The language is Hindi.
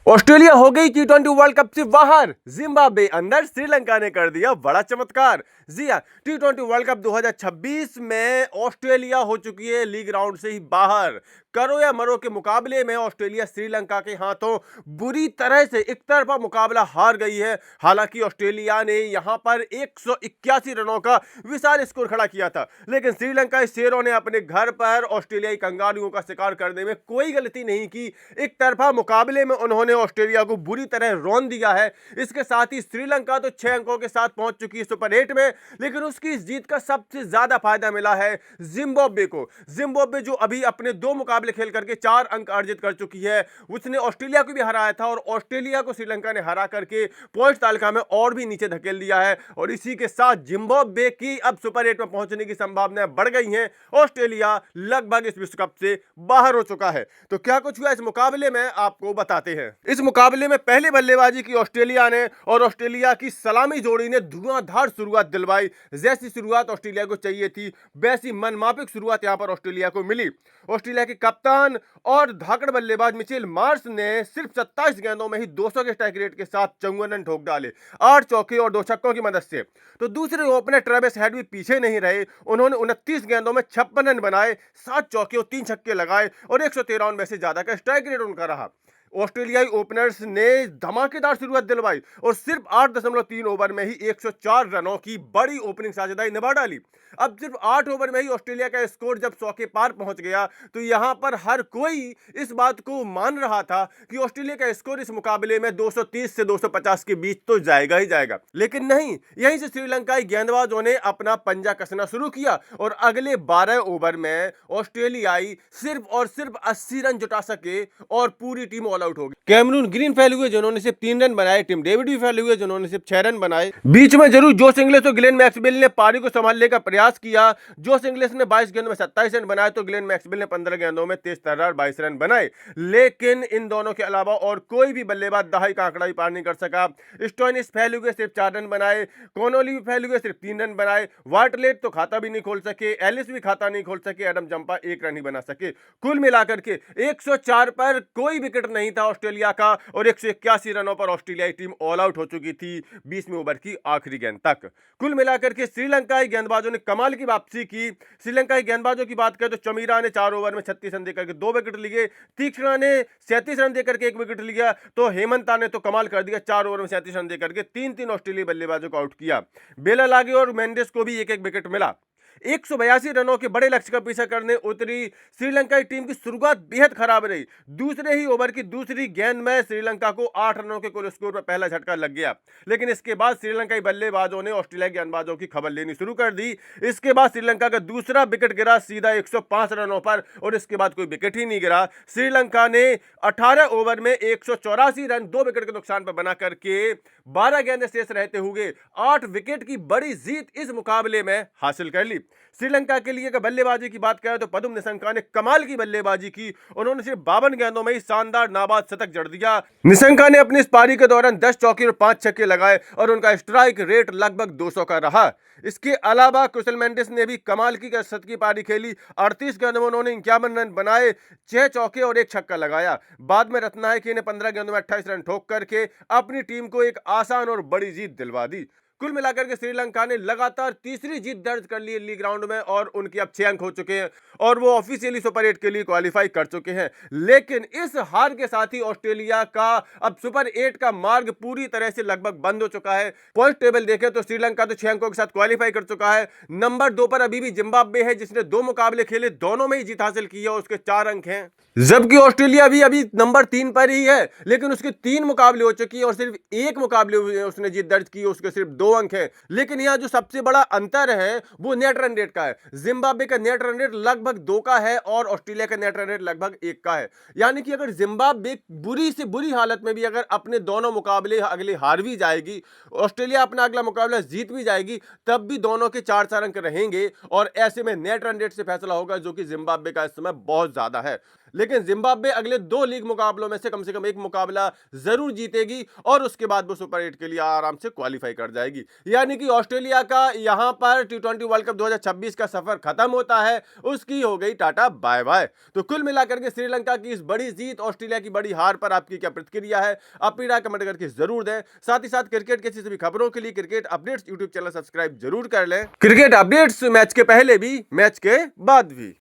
ऑस्ट्रेलिया हो गई T20 वर्ल्ड कप से बाहर, जिम्बाब्वे अंदर, श्रीलंका ने कर दिया बड़ा चमत्कार। जी हां, T20 वर्ल्ड कप 2026 में ऑस्ट्रेलिया हो चुकी है लीग राउंड से ही बाहर। करो या मरो के मुकाबले में ऑस्ट्रेलिया श्रीलंका के हाथों बुरी तरह से एक तरफा मुकाबला हार गई है। हालांकि ऑस्ट्रेलिया ने यहां पर 181 रनों का विशाल स्कोर खड़ा किया था, लेकिन श्रीलंका शेरों ने अपने घर पर ऑस्ट्रेलियाई कंगारुओं का शिकार करने में कोई गलती नहीं की। एक तरफा मुकाबले में उन्होंने ऑस्ट्रेलिया को बुरी तरह रौंद दिया है। इसके साथ ही श्रीलंका तो 6 अंकों के साथ पहुंच चुकी है सुपर 8 में, लेकिन उसकी इस जीत का सबसे ज्यादा फायदा मिला है जिम्बाब्वे को। जिम्बाब्वे जो अभी अपने 2 मुकाबले खेल करके 4 अंक अर्जित कर चुकी है, उसने ऑस्ट्रेलिया को भी हराया था और ऑस्ट्रेलिया को श्रीलंका ने हरा करके पॉइंट तालिका में और भी नीचे धकेल दिया है। और इसी के साथ जिम्बाब्वे की अब सुपर 8 में पहुंचने की संभावनाएं बढ़ गई हैं। ऑस्ट्रेलिया लगभग इस विश्व कप से बाहर हो चुका है। तो क्या कुछ हुआ इस मुकाबले में आपको बताते हैं। इस मुकाबले में पहले बल्लेबाजी की ऑस्ट्रेलिया ने और ऑस्ट्रेलिया की सलामी जोड़ी ने धुआंधार शुरुआत दिलवाई। जैसी शुरुआत ऑस्ट्रेलिया को चाहिए थी, वैसी मनमाफिक शुरुआत यहां पर ऑस्ट्रेलिया को मिली। ऑस्ट्रेलिया के कप्तान और धाकड़ बल्लेबाज मिचेल मार्श ने सिर्फ 27 गेंदों में ही 200 के स्ट्राइक रेट के साथ 54 रन ठोक डाले, 8 चौके और 2 छक्कों की मदद से। तो दूसरे ओपनर ट्रेविस हेड भी पीछे नहीं रहे। उन्होंने 29 गेंदों में 56 रन बनाए, 7 चौके और 3 छक्के लगाए और 113 रन में से ज्यादा का स्ट्राइक रेट उनका रहा। ऑस्ट्रेलियाई ओपनर्स ने धमाकेदार शुरुआत दिलवाई और सिर्फ 8.3 ओवर में ही 104 रनों की बड़ी ओपनिंग साझेदारी निभा डाली। अब सिर्फ 8 ओवर में ही ऑस्ट्रेलिया का स्कोर जब 100 के पार पहुंच गया, तो यहां पर हर कोई इस बात को मान रहा था कि ऑस्ट्रेलिया का स्कोर इस मुकाबले में 230 से 250 के बीच तो जाएगा ही जाएगा। लेकिन नहीं, यहीं से श्रीलंकाई गेंदबाजों ने अपना पंजा कसना शुरू किया और अगले 12 ओवर में ऑस्ट्रेलियाई सिर्फ और सिर्फ 80 रन जुटा सके और पूरी टीम ऑल आउट हो गई। कैमरून ग्रीन फैल हुए जिन्होंने सिर्फ 3 रन बनाए, टिम डेविड भी फैल हुए जिन्होंने सिर्फ 6 रन बनाए। बीच में जरूर जोश इंग्लिश और ग्लेन मैक्सवेल ने पारी को संभालने का प्रयास किया। जोश इंग्लिश ने 22 गेंदों में 27 रन बनाए, तो ग्लेन मैक्सवेल ने 15 गेंदों में तेज तर्रार 22 रन बनाए। लेकिन इन दोनों के अलावा और कोई भी बल्लेबाज दहाई का आंकड़ा भी पार नहीं कर सका। स्टोइनिस फैल हुए सिर्फ 4 रन बनाए, कॉनोली भी फैल हुए सिर्फ 3 रन बनाए, वार्टलेट तो खाता भी नहीं खोल सके, एलिस भी खाता नहीं खोल सके, एडम जंपा 1 रन ही बना सके। कुल मिलाकर के 104 पर कोई विकेट नहीं था ऑस्ट्रेलिया का और 181 रनों पर ऑस्ट्रेलियाई टीम ऑल आउट हो चुकी थी 20वें ओवर की आखिरी गेंद तक। कुल मिलाकर के श्रीलंकाई गेंदबाजों ने कमाल की वापसी की। श्रीलंकाई गेंदबाजों की बात करें तो चमीरा ने 4 ओवर में 36 रन देकर के 2 विकेट लिए, तीक्ष्णा ने 37 रन देकर के 1 विकेट लिया, तो हेमंता ने तो कमाल कर दिया, 4 ओवर में 37 रन देकर के 3-3 ऑस्ट्रेलियाई बल्लेबाजों को आउट किया। बेला लागे और मेंडिस को भी 1-1 विकेट मिला। 182 रनों के बड़े लक्ष्य का पीछा करने उतरी श्रीलंकाई टीम की शुरुआत बेहद खराब रही। दूसरे ही ओवर की दूसरी गेंद में श्रीलंका को 8 रनों के कुल स्कोर पर पहला झटका लग गया, लेकिन इसके बाद श्रीलंकाई बल्लेबाजों ने ऑस्ट्रेलिया गेंदबाजों की खबर लेनी शुरू कर दी। इसके बाद श्रीलंका का दूसरा विकेट गिरा सीधा 105 रनों पर और इसके बाद कोई विकेट ही नहीं गिरा। श्रीलंका ने 18 ओवर में 184 रन 2 विकेट के नुकसान पर बना करके 12 गेंदें शेष रहते हुए 8 विकेट की बड़ी जीत इस मुकाबले में हासिल कर ली। श्रीलंका के लिए बल्लेबाजी की बात करें तो पदुम निसंका ने कमाल की बल्लेबाजी की। उन्होंने सिर्फ 52 गेंदों में ही शानदार नाबाद शतक जड़ दिया। निसंका ने अपनी इस पारी के दौरान 10 चौके और 5 छक्के लगाए और उनका स्ट्राइक रेट लगभग 200 का रहा। इसके अलावा कुशल मेंडिस ने भी कमाल की शतकीय पारी खेली। 38 गेंदों में उन्होंने 51 रन बनाए, 6 चौके और 1 छक्का लगाया। बाद में रत्नायकी ने 15 गेंदों में 28 रन ठोक करके अपनी टीम को एक आसान और बड़ी जीत दिलवा दी। कुल मिलाकर के श्रीलंका ने लगातार तीसरी जीत दर्ज कर ली लीग राउंड में और उनके अब 6 अंक हो चुके हैं और वो ऑफिशियली सुपर 8 के लिए क्वालिफाई कर चुके हैं। लेकिन इस हार के साथ ही ऑस्ट्रेलिया का अब सुपर 8 का मार्ग पूरी तरह से लगभग बंद हो चुका है। पॉइंट टेबल देखें तो श्रीलंका तो 6 अंकों के साथ क्वालिफाई कर चुका है। नंबर 2 पर अभी भी जिम्बाब्वे है, जिसने 2 मुकाबले खेले, दोनों में ही जीत हासिल की है, उसके 4 अंक हैं। जबकि ऑस्ट्रेलिया भी अभी नंबर 3 पर ही है, लेकिन उसके 3 मुकाबले हो चुकी है और सिर्फ 1 मुकाबले उसने जीत दर्ज की है, उसके सिर्फ 2 अंक है। लेकिन यहां जो सबसे बड़ा अंतर है वो नेट रन रेट का है। जिम्बाब्वे का नेट रन रेट लगभग 2 का है और ऑस्ट्रेलिया का नेट रन रेट लगभग 1 का है। यानी कि अगर जिम्बाब्वे बुरी से बुरी हालत में भी अगर अपने दोनों मुकाबले अगले हार भी जाएगी, ऑस्ट्रेलिया अपना अगला मुकाबला जीत भी जाएगी, तब भी दोनों के 4-4 अंक रहेंगे और ऐसे में नेट रन रेट से फैसला होगा, जो कि जिम्बाब्वे का इस समय बहुत ज्यादा है। लेकिन जिम्बाब्वे अगले 2 लीग मुकाबलों में से कम एक मुकाबला जरूर जीतेगी और उसके बाद वो सुपर 8 के लिए आराम से क्वालिफाई कर जाएगी। यानी कि ऑस्ट्रेलिया का यहां पर T20 वर्ल्ड कप 2026 का सफर खत्म होता है, उसकी हो गई टाटा बाय बाय। तो कुल मिलाकर के श्रीलंका की इस बड़ी जीत, ऑस्ट्रेलिया की बड़ी हार पर आपकी क्या प्रतिक्रिया है? अपनी राय कमेंट करके जरूर दें। साथ ही साथ क्रिकेट की सभी खबरों के लिए cricket updates YouTube channel subscribe जरूर कर लें। क्रिकेट अपडेट्स मैच के पहले भी, मैच के बाद भी।